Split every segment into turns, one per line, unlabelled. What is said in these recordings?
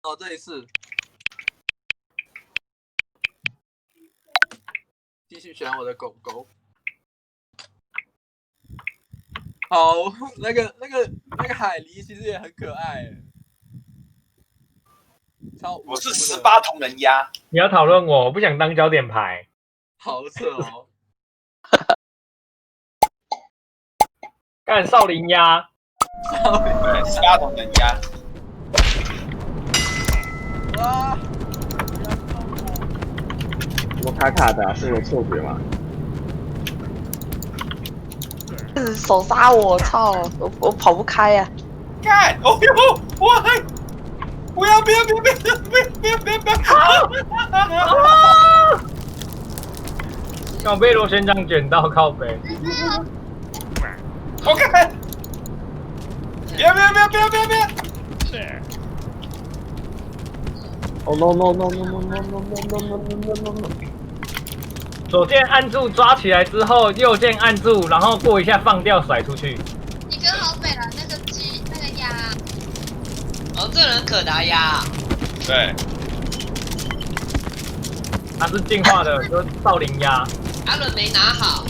哦，这一次继续选我的狗狗。好，那个海狸其实也很可爱耶，超无
我是
辜的
18铜人鸭。
你要讨论我不想当焦点牌。
好扯哦。
干少林鸭，
对，18铜人鸭。
哇！
我卡卡的、是有错觉吗？
手杀我，操！我跑不开呀、
干！哦呦，我还不要！
靠背螺旋桨卷到靠背。
我看！别！
哦 no no no no no no no no no no no！
左键按住抓起来之后，右键按住，然后过一下放掉甩出去。
你跟好北了那个鸡那个鸭，
哦，这人可达鸭，
对，
它是进化的，就是少林鸭。
阿伦没拿好。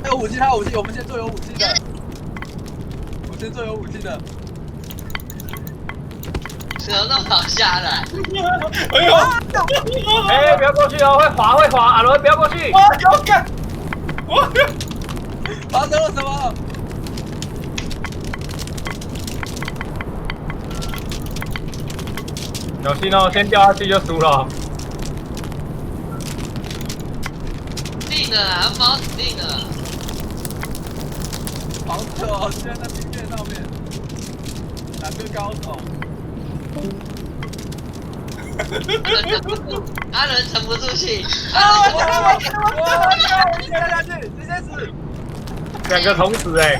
还有武器，我们先做有武器的。
怎么那么好下来？
哎呦！
哎，不要过去哦，会滑，阿伦不要过去。
我要干！
发生了什么？
小心哦，先掉下去就输了。
定了啊，猫死定了。
好扯哦，居然在冰面上面，哪个高手？
阿伦沉不住气。
我掉下去，直接死！
两个同时哎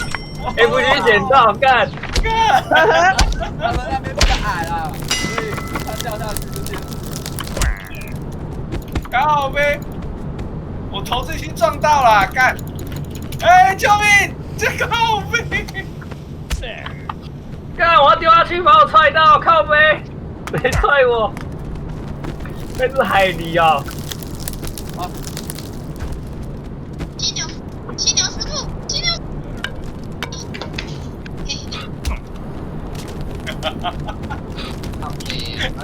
，F 级捡到干。
他们那边比较矮啦，所以他掉下去就先死。
靠呗！我头最新撞到了，干！哎，救命！这靠呗！
干，我要丢下去，把我踹到，靠背，谁踹我？那是海狸哦。
犀牛师傅，犀牛。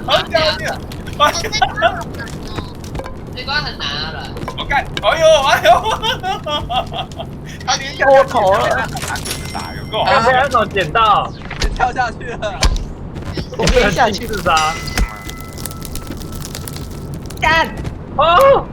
好屌你！
哦，这关好难哦。
这关很难啊了。
我干！哎呦！他连
过头了，
打死打有够
刚
好！
才那手捡到，
跳下去了。
我飞下去，
自杀。干！哦！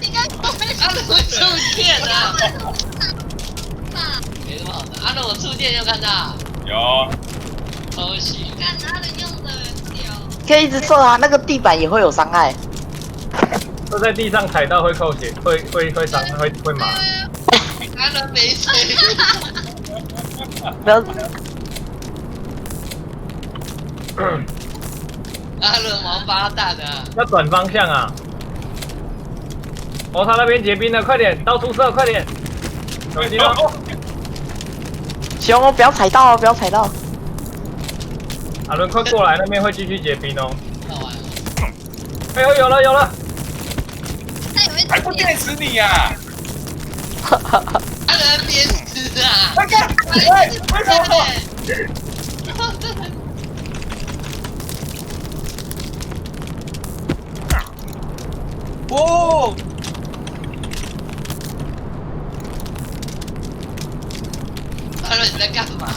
你刚刚没
阿伦会触电啊！
吧？
没那么好的。阿伦我触电就看到。
有，
偷袭。
看他的用的屌。
可以一直射他，那个地板也会有伤害。
都在地上踩到会扣血，会伤，会麻。
阿伦没水。
不要，
阿伦王八蛋啊！
要转方向啊！哦，他那边结冰了，快点，到处射，快点！小心哦！
熊哦，不要踩到哦，不要踩到。
阿伦快过来，那边会继续结冰哦。
看完了。
哎呦，有了！
他有一
还不电死你呀！
阿伦别死啊！
我干！哎，为什么？
哦，
阿伦你在干嘛啦？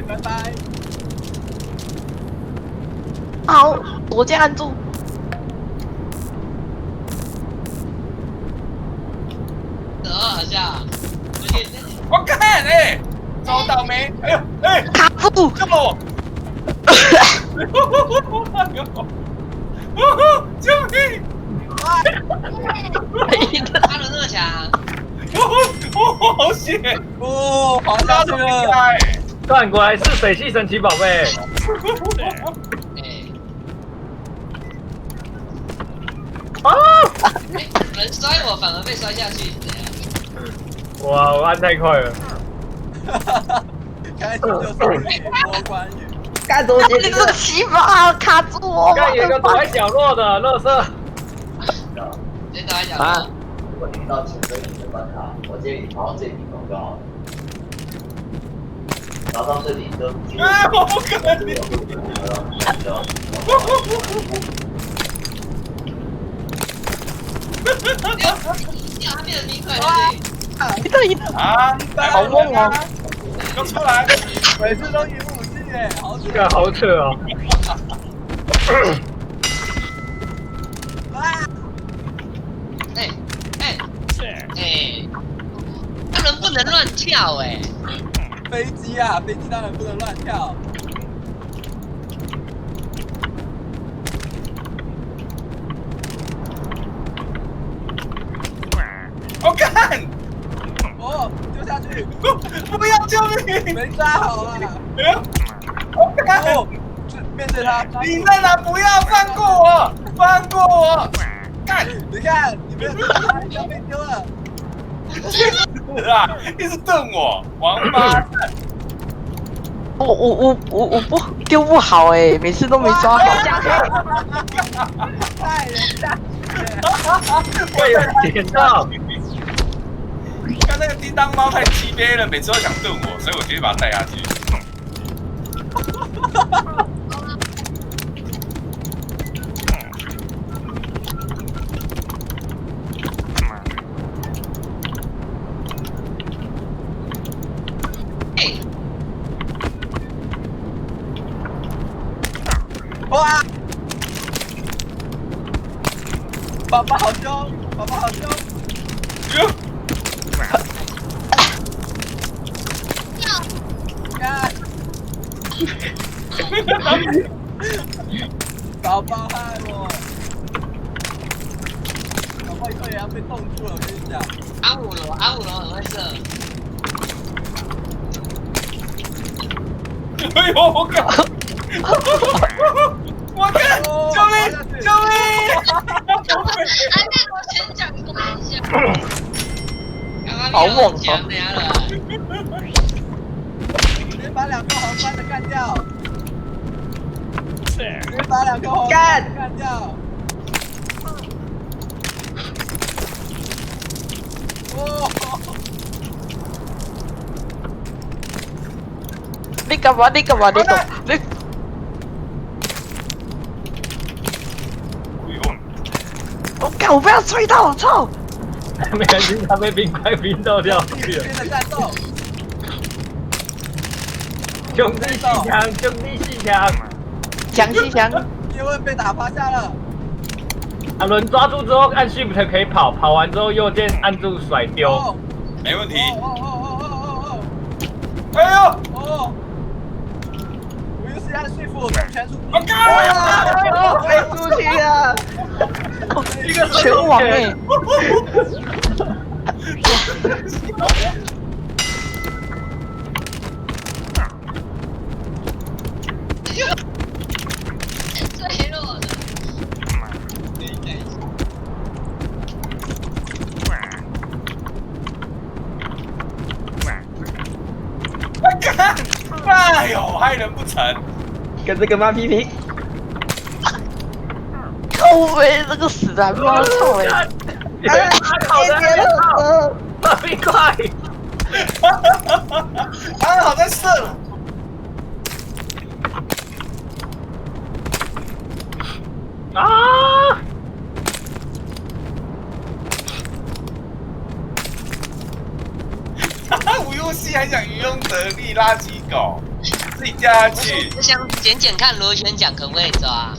拜拜。
好，左键按住。
好像。
我干！哎，遭倒霉！哎呦，哎，
卡住，
救我！救命！
他人那么强，
好险！
哦，滑
大家
下去了。
都厉害。
干，果然是水系神奇宝贝。
哎，
啊！
人摔我反而被摔下去，怎样？
哇，我按太快了。
开始就胜利，多关羽。
干什么？你这骑马卡住我！
看有一个躲在角落的乐色。
谁打来讲？
啊
如果你遇到潜水艇的关卡，我建议你跑到这里走就好了。然后到这里就
哎，我不可能！
他变成冰块了。
一个一个，
啊，
好梦哦！
都出来！
每次都赢武器耶，好
这个好扯哦。
哎，他人不能乱跳哎。
飞机啊，飞机当然不能乱跳。
我干！
哦，丢下去，
不要救命！
没抓好啊！
我干！
哦，面对他，
你在哪？不要放过我！放过我！干！
你看，你没有丢他，你要被丢了。
是啊，一直瞪我，王八蛋！
我不丢不好哎，每次都没抓好。
太人下
被人点到。
看那个叮当猫太鸡掰了，每次都想瞪我，所以我决定把它带下去。
哇！爸爸好凶，爸爸好凶！
哟！
看，宝宝害我，宝宝以后也要被冻住了，我跟你讲。
安五楼很会射。
哎呦，我靠！我看，救命！救命！
还被我先讲过一下。
刚刚没有讲人了。
直接把两个皇冠的干掉！直接把两个皇冠的干掉！哦！
你干嘛？你干嘛？你干嘛？你我靠！我被他吹到，我操！
没关系，他被冰块冰到掉去了。
新的战斗，
兄弟戏强，兄弟戏强。
强西强，
叶问被打趴下了。
阿伦抓住之后按 Shift 可以跑，跑完之后右键按住甩丢。
哦
没问题。
哦！
哎呦！
哦！我又是按说服我动拳出击。
我干！
飞出去了！
一个
拳王哎！
最弱的。
干！哎呦，害人不成。
跟这个妈批评。
靠背这个死男猫操哎！
他烤的还没烤，把冰块。
他好在射。
啊！
吴用熙还想渔翁得利，垃圾狗，自己掉下去。
我想捡看螺旋桨可不可以抓？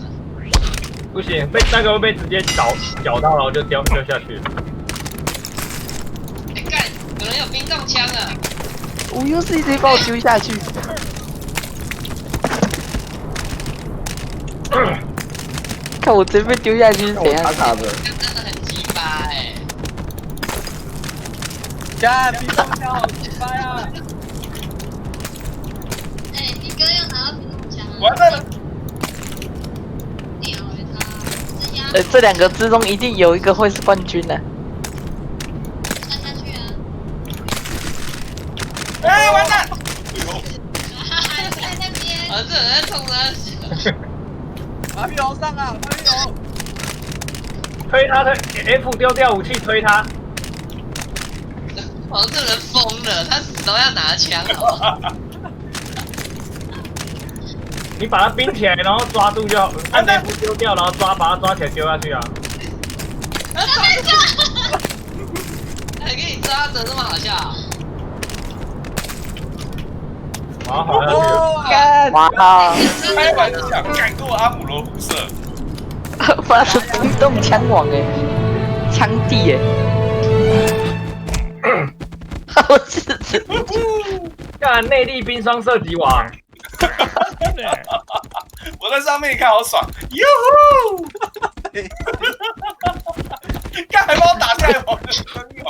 不行，被那个会被直接绞到，然后就掉下去。
哎干，有人有冰冻枪啊！
我又是一直把我丢下去。看我直接被丢下去是怎样
打？卡的，
真的很鸡巴哎！
干，冰冻枪好鸡巴呀！
哎，你哥要拿到冰冻枪啊！
完蛋了！
屌他！这压
这两个之中一定有一个会是冠军的。
穿下去啊！
哎，完蛋！
哈哈，在那边。
儿子在冲他，
马屁龙上啊，马屁龙！
推他推 F 丢掉武器推他，
王这人疯了，他死都要拿枪哦。
你把他冰起来，然后抓住就好，按 F 丢掉，然后把他抓起来丢下去啊。
还给你抓的这么好笑？
好好下去了。
哦，
干哇！
开玩笑，敢跟我阿姆罗互射？
妈是冰冻枪王哎，枪帝哎！我是
干内力冰霜射击王，
我在上面看好爽，哟呼！干还把我打下来，我的朋友。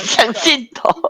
抢镜头。